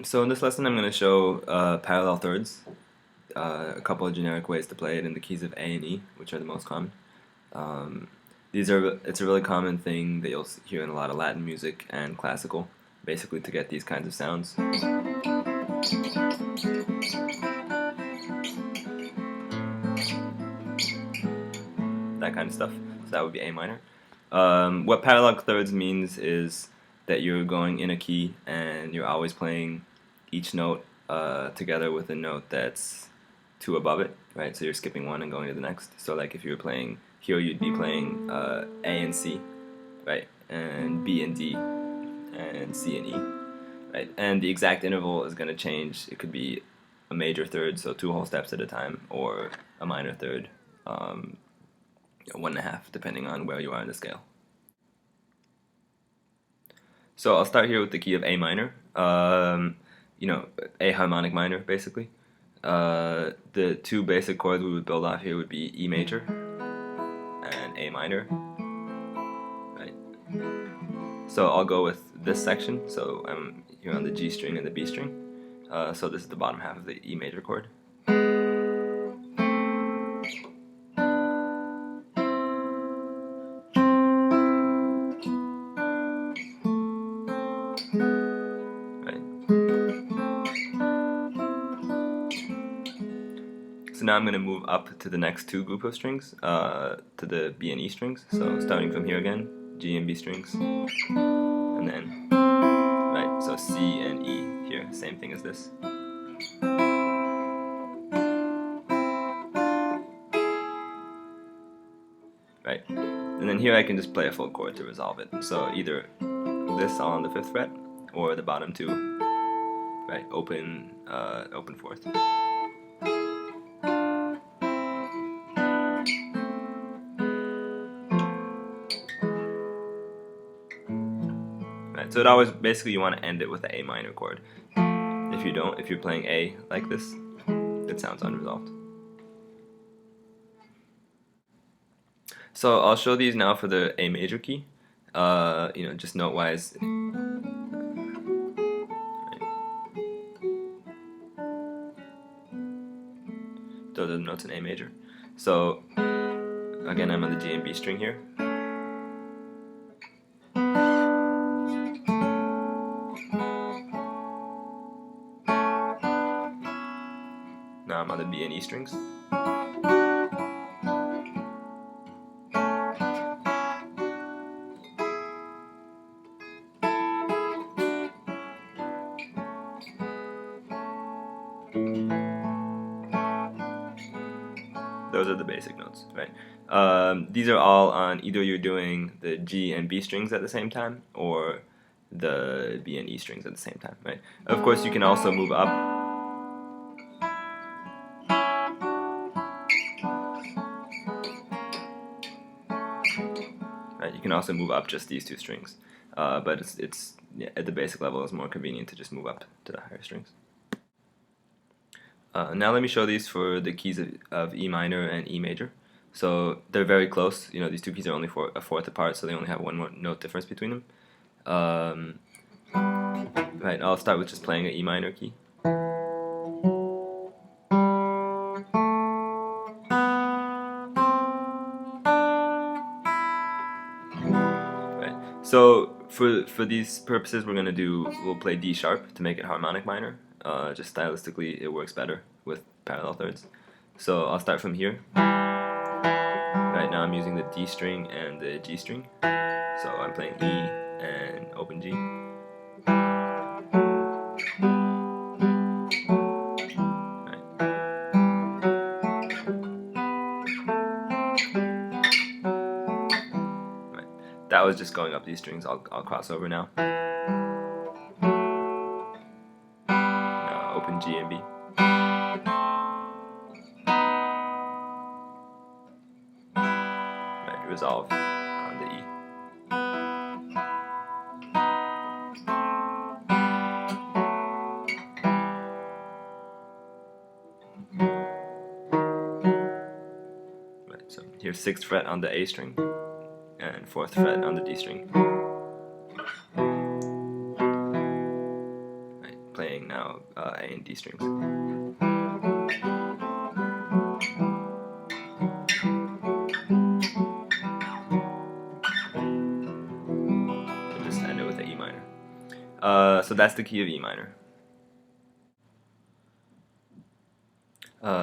So in this lesson, I'm going to show parallel thirds, a couple of generic ways to play it in the keys of A and E, which are the most common. Um, it's a really common thing that you'll hear in a lot of Latin music and classical, basically to get these kinds of sounds. That kind of stuff. So that would be A minor. What parallel thirds means is that you're going in a key and you're always playing each note together with a note that's two above it, right? So you're skipping one and going to the next. So like if you were playing here, you'd be playing A and C, right? And B and D, and C and E, right? And the exact interval is going to change. It could be a major third, so two whole steps at a time, or a minor third, 1.5, depending on where you are in the scale. So I'll start here with the key of A minor. A harmonic minor, basically. The two basic chords we would build off here would be E major and A minor, right? So I'll go with this section. So I'm here on the G string and the B string. So this is the bottom half of the E major chord. Right. So now I'm going to move up to the next two group of strings, to the B and E strings. So starting from here again, G and B strings, and then, right, so C and E here, same thing as this. Right, and then here I can just play a full chord to resolve it. So either this all on the 5th fret, or the bottom two, right, open 4th. Right, so it always, basically you want to end it with the A minor chord. If you don't, if you're playing A like this, it sounds unresolved. So I'll show these now for the A major key. Just note-wise. Those are the notes in A major. So again, I'm on the G and B string here. Now I'm on the B and E strings. Those are the basic notes, right? These are all on either you're doing the G and B strings at the same time, or the B and E strings at the same time, right? Of course, you can also move up. Right, you can also move up just these two strings, but at the basic level, it's more convenient to just move up to the higher strings. Now let me show these for the keys of E minor and E major. So they're very close. These two keys are only a fourth apart, so they only have one more note difference between them. Right, I'll start with just playing an E minor key. Right. So for these purposes, we'll play D sharp to make it harmonic minor. Just stylistically, it works better with parallel thirds. So I'll start from here. Right now I'm using the D string and the G string. So I'm playing E and open G. Right. Right. That was just going up these strings. I'll cross over now. Now open G and B. Right. Resolve on the E. So here's 6th fret on the A string and 4th fret on the D string. Right, playing now A and D strings. And just end it with an E minor. So that's the key of E minor.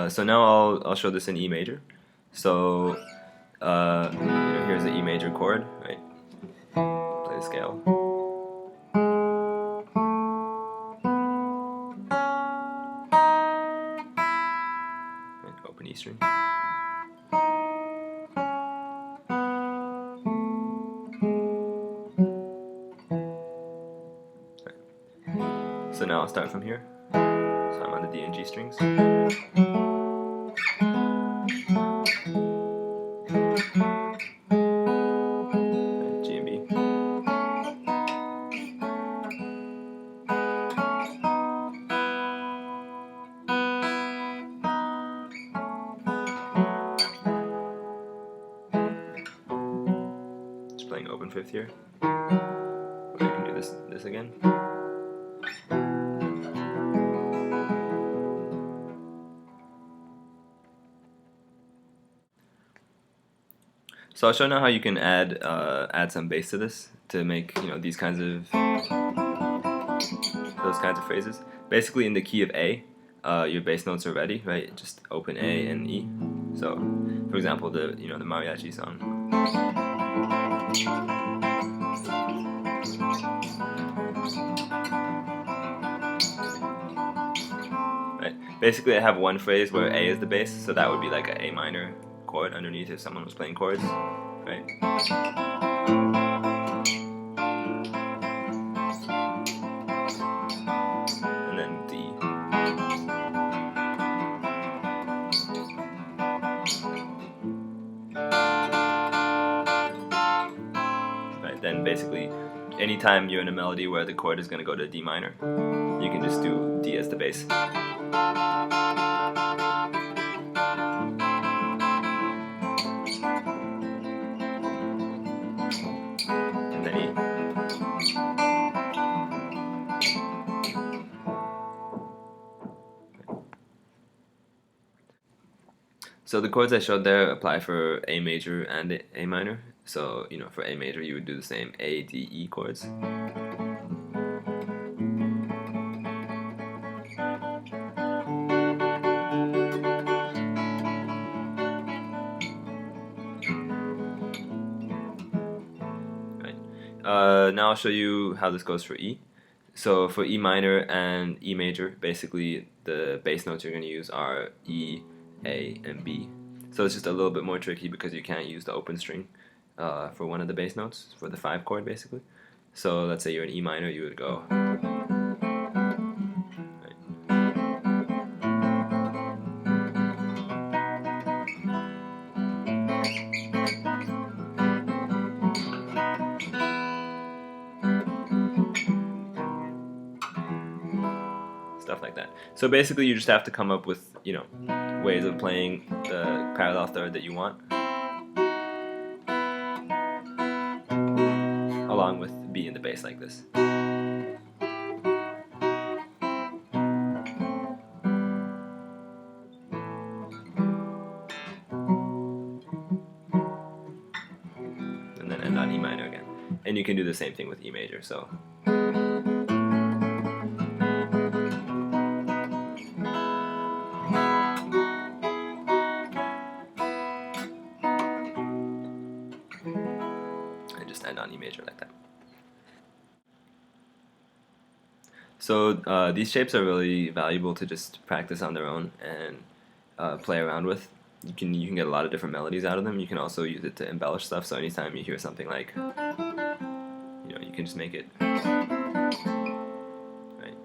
So now I'll show this in E major. So here's the E major chord, right? Play the scale. Right, open E string. Right. So now I'll start from here. So I'm on the D and G strings. G and B. Just playing open fifth here. Or you can do this again. So I'll show now how you can add some bass to this to make these kinds of phrases. Basically, in the key of A, your bass notes are ready, right? Just open A and E. So, for example, the mariachi song. Right. Basically, I have one phrase where A is the bass, so that would be like an A minor chord underneath if someone was playing chords, right? And then D. Right. Then basically, anytime you're in a melody where the chord is going to go to D minor, you can just do D as the bass. And then E. So the chords I showed there apply for A major and A minor. So, for A major you would do the same A, D, E chords. Right. Now I'll show you how this goes for E. So for E minor and E major, basically the bass notes you're going to use are E, A, and B. So it's just a little bit more tricky because you can't use the open string for one of the bass notes, for the 5 chord basically. So let's say you're in E minor, you would go. Right. Stuff like that. So basically you just have to come up with, ways of playing the parallel third that you want, along with B in the bass like this. And then end on E minor again. And you can do the same thing with E major, so. And just end on E major like that. So these shapes are really valuable to just practice on their own and play around with. You can get a lot of different melodies out of them. You can also use it to embellish stuff. So anytime you hear something like, you can just make it. Right.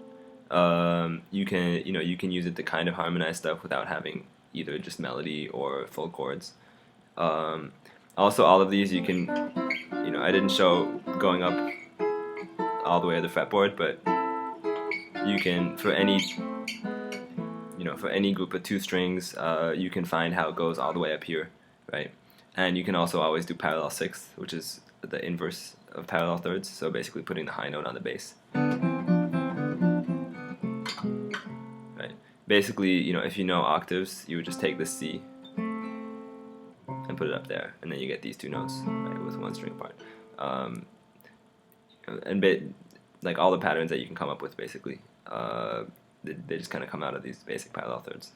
You can use it to kind of harmonize stuff without having either just melody or full chords. Also, all of these you can, I didn't show going up all the way to the fretboard, but you can, for any group of 2 strings, you can find how it goes all the way up here, right? And you can also always do parallel sixths, which is the inverse of parallel thirds, so basically putting the high note on the bass. basically, if you know octaves, you would just take the C and put it up there, and then you get these two notes, right, with one string apart. And like all the patterns that you can come up with, basically, they just kind of come out of these basic parallel thirds.